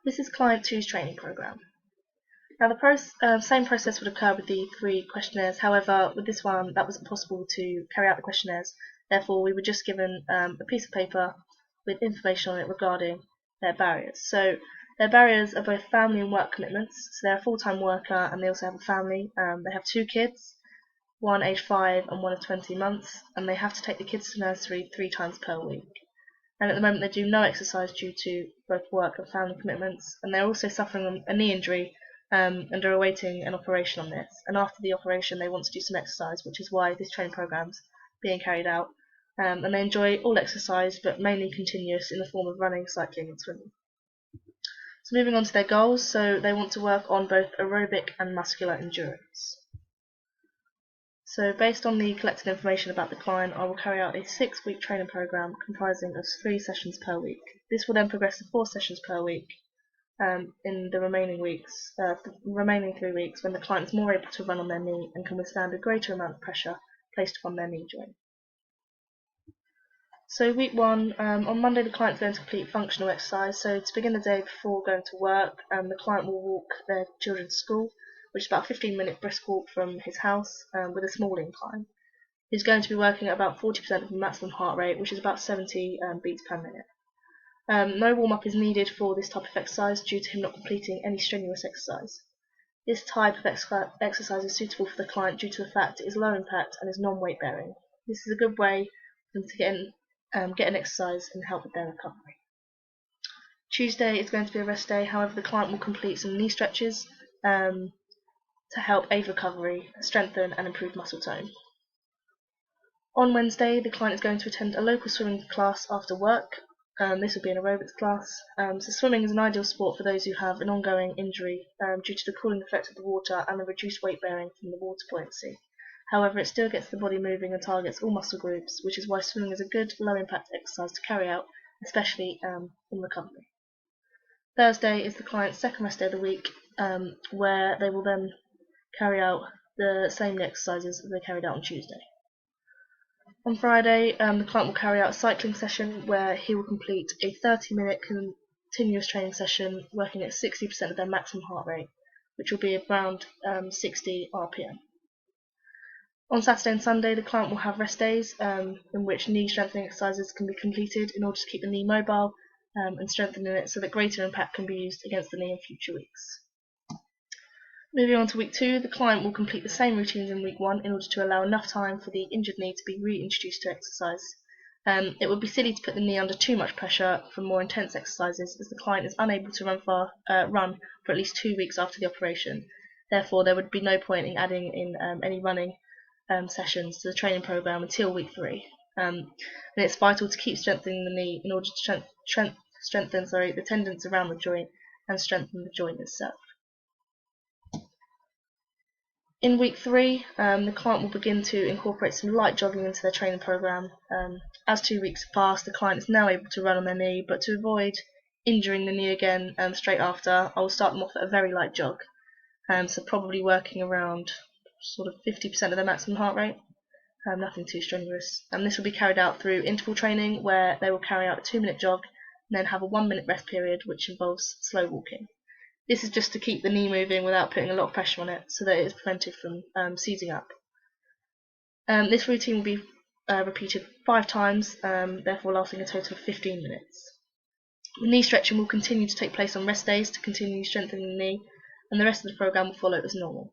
This is Client 2's training program. Now the same process would occur with the 3 questionnaires, however with this one that wasn't possible to carry out the questionnaires, therefore we were just given a piece of paper with information on it regarding their barriers. So their barriers are both family and work commitments, so they're a full-time worker and they also have a family. They have 2 kids, one aged 5 and one of 20 months, and they have to take the kids to nursery 3 times per week. And at the moment they do no exercise due to both work and family commitments, and they're also suffering a knee injury and are awaiting an operation on this. And after the operation they want to do some exercise, which is why this training program's being carried out. And they enjoy all exercise, but mainly continuous in the form of running, cycling and swimming. So moving on to their goals, so they want to work on both aerobic and muscular endurance. So based on the collected information about the client, I will carry out a 6-week training program comprising of 3 sessions per week. This will then progress to 4 sessions per week in the remaining 3 weeks, when the client is more able to run on their knee and can withstand a greater amount of pressure placed upon their knee joint. So week 1, on Monday the client is going to complete functional exercise. So to begin the day before going to work, the client will walk their children to school, which is about a 15-minute brisk walk from his house with a small incline. He's going to be working at about 40% of the maximum heart rate, which is about 70 beats per minute. No warm-up is needed for this type of exercise due to him not completing any strenuous exercise. This type of exercise is suitable for the client due to the fact it is low impact and is non-weight bearing. This is a good way for them to get an exercise and help with their recovery. Tuesday is going to be a rest day, however the client will complete some knee stretches to help aid recovery, strengthen and improve muscle tone. On Wednesday the client is going to attend a local swimming class after work. This will be an aerobics class. So swimming is an ideal sport for those who have an ongoing injury due to the cooling effect of the water and the reduced weight bearing from the water buoyancy. However, it still gets the body moving and targets all muscle groups, which is why swimming is a good low impact exercise to carry out, especially in recovery. Thursday is the client's second rest day of the week, where they will then carry out the same exercises as they carried out on Tuesday. On Friday, the client will carry out a cycling session where he will complete a 30-minute continuous training session working at 60% of their maximum heart rate, which will be around 60 RPM. On Saturday and Sunday, the client will have rest days in which knee strengthening exercises can be completed in order to keep the knee mobile and strengthening it so that greater impact can be used against the knee in future weeks. Moving on to week 2, the client will complete the same routines in week 1 in order to allow enough time for the injured knee to be reintroduced to exercise. It would be silly to put the knee under too much pressure for more intense exercises, as the client is unable to run for at least 2 weeks after the operation. Therefore, there would be no point in adding in any running sessions to the training program until week 3. And it's vital to keep strengthening the knee in order to strengthen the tendons around the joint and strengthen the joint itself. In week 3, the client will begin to incorporate some light jogging into their training program. As 2 weeks have passed, the client is now able to run on their knee, but to avoid injuring the knee again straight after, I will start them off at a very light jog. So probably working around sort of 50% of their maximum heart rate, nothing too strenuous. And this will be carried out through interval training, where they will carry out a 2-minute jog and then have a 1-minute rest period, which involves slow walking. This is just to keep the knee moving without putting a lot of pressure on it, so that it is prevented from seizing up. This routine will be repeated 5 times, therefore lasting a total of 15 minutes. The knee stretching will continue to take place on rest days to continue strengthening the knee, and the rest of the program will follow as normal.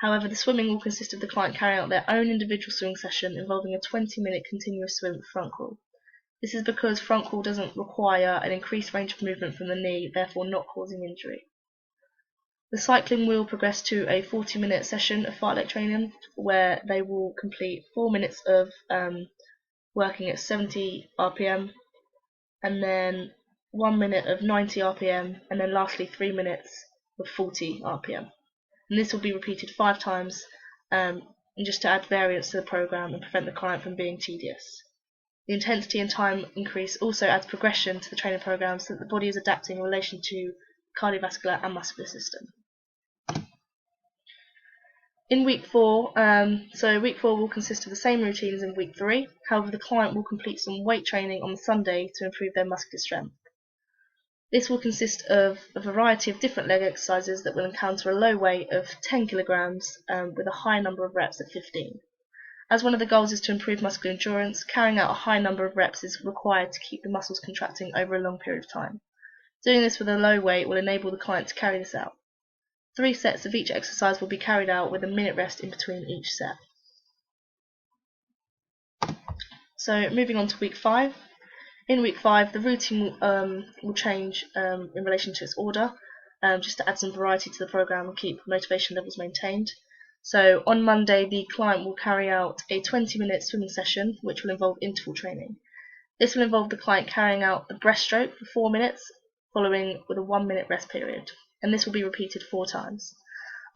However, the swimming will consist of the client carrying out their own individual swimming session involving a 20-minute continuous swim with front crawl. This is because front crawl doesn't require an increased range of movement from the knee, therefore not causing injury. The cycling will progress to a 40-minute session of fartlek training, where they will complete 4 minutes of working at 70 RPM, and then 1 minute of 90 RPM, and then lastly 3 minutes of 40 RPM. And this will be repeated 5 times, and just to add variance to the program and prevent the client from being tedious. The intensity and time increase also adds progression to the training program, so that the body is adapting in relation to cardiovascular and muscular system. In week 4, week 4 will consist of the same routines in week 3, however the client will complete some weight training on the Sunday to improve their muscular strength. This will consist of a variety of different leg exercises that will encounter a low weight of 10 kilograms with a high number of reps at 15. As one of the goals is to improve muscular endurance, carrying out a high number of reps is required to keep the muscles contracting over a long period of time. Doing this with a low weight will enable the client to carry this out. 3 sets of each exercise will be carried out with a minute rest in between each set. So moving on to week 5. In week 5, the routine will change in relation to its order, just to add some variety to the program and keep motivation levels maintained. So on Monday, the client will carry out a 20-minute swimming session, which will involve interval training. This will involve the client carrying out the breaststroke for 4 minutes, following with a 1-minute rest period, and this will be repeated 4 times.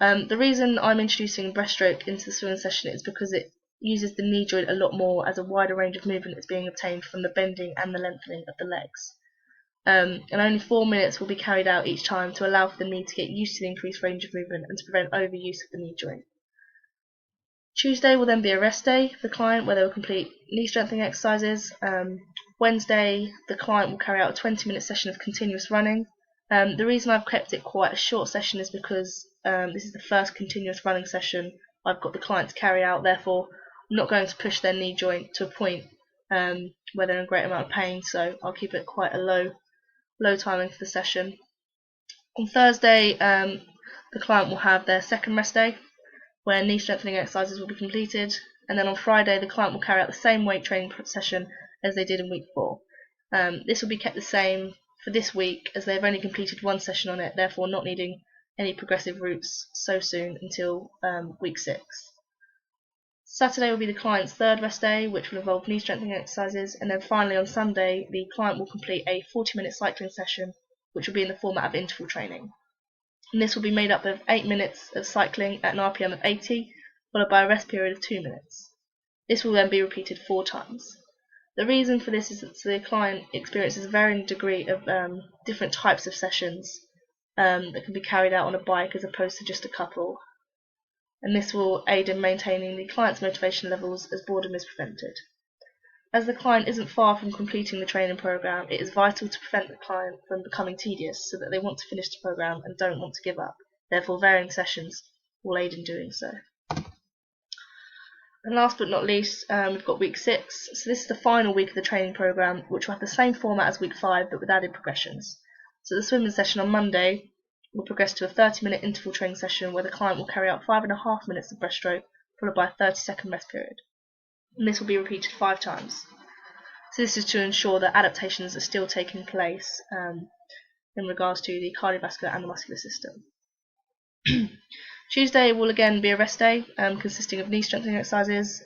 The reason I'm introducing breaststroke into the swimming session is because it uses the knee joint a lot more, as a wider range of movement is being obtained from the bending and the lengthening of the legs. And only 4 minutes will be carried out each time to allow for the knee to get used to the increased range of movement and to prevent overuse of the knee joint. Tuesday will then be a rest day for the client, where they will complete knee strengthening exercises. Wednesday, the client will carry out a 20-minute session of continuous running. The reason I've kept it quite a short session is because this is the first continuous running session I've got the client to carry out. Therefore, I'm not going to push their knee joint to a point where they're in a great amount of pain, so I'll keep it quite a low timing for the session. On Thursday, the client will have their second rest day, where knee strengthening exercises will be completed, and then on Friday the client will carry out the same weight training session as they did in week 4. This will be kept the same for this week, as they have only completed 1 session on it, therefore not needing any progressive routes so soon until week 6. Saturday will be the client's third rest day, which will involve knee strengthening exercises, and then finally on Sunday the client will complete a 40-minute cycling session, which will be in the format of interval training. And this will be made up of 8 minutes of cycling at an RPM of 80, followed by a rest period of 2 minutes. This will then be repeated 4 times. The reason for this is that the client experiences a varying degree of different types of sessions that can be carried out on a bike as opposed to just a couple, and this will aid in maintaining the client's motivation levels as boredom is prevented. As the client isn't far from completing the training program, it is vital to prevent the client from becoming tedious so that they want to finish the program and don't want to give up. Therefore, varying sessions will aid in doing so. And last but not least, we've got week 6. So this is the final week of the training program, which will have the same format as week 5 but with added progressions. So the swimming session on Monday will progress to a 30-minute interval training session, where the client will carry out 5.5 minutes of breaststroke, followed by a 30-second rest period. And this will be repeated 5 times. So this is to ensure that adaptations are still taking place in regards to the cardiovascular and the muscular system. Tuesday will again be a rest day, consisting of knee strengthening exercises.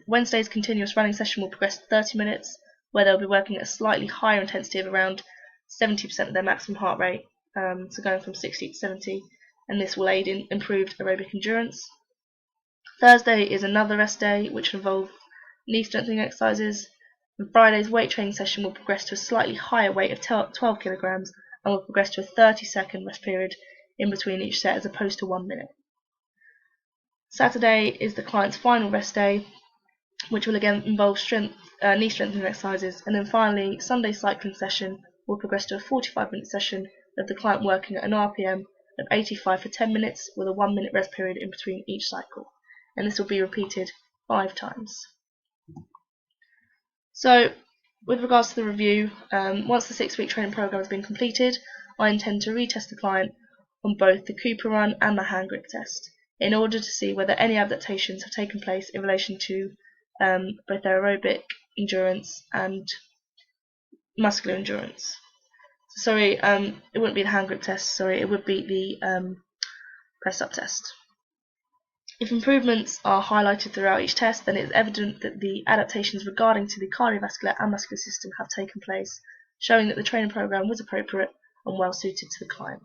Wednesday's continuous running session will progress to 30 minutes, where they'll be working at a slightly higher intensity of around 70% of their maximum heart rate, so going from 60 to 70, and this will aid in improved aerobic endurance. Thursday is another rest day, which will involve knee strengthening exercises, and Friday's weight training session will progress to a slightly higher weight of 12 kilograms and will progress to a 30-second rest period in between each set as opposed to 1 minute. Saturday is the client's final rest day, which will again involve knee strengthening exercises, and then finally Sunday's cycling session will progress to a 45-minute session of the client working at an RPM of 85 for 10 minutes with a 1-minute rest period in between each cycle, and this will be repeated 5 times. So, with regards to the review, once the 6-week training program has been completed, I intend to retest the client on both the Cooper run and the hand grip test, in order to see whether any adaptations have taken place in relation to both their aerobic endurance and muscular endurance. Sorry, it wouldn't be the hand grip test, sorry, it would be the press up test. If improvements are highlighted throughout each test, then it is evident that the adaptations regarding to the cardiovascular and muscular system have taken place, showing that the training program was appropriate and well suited to the client.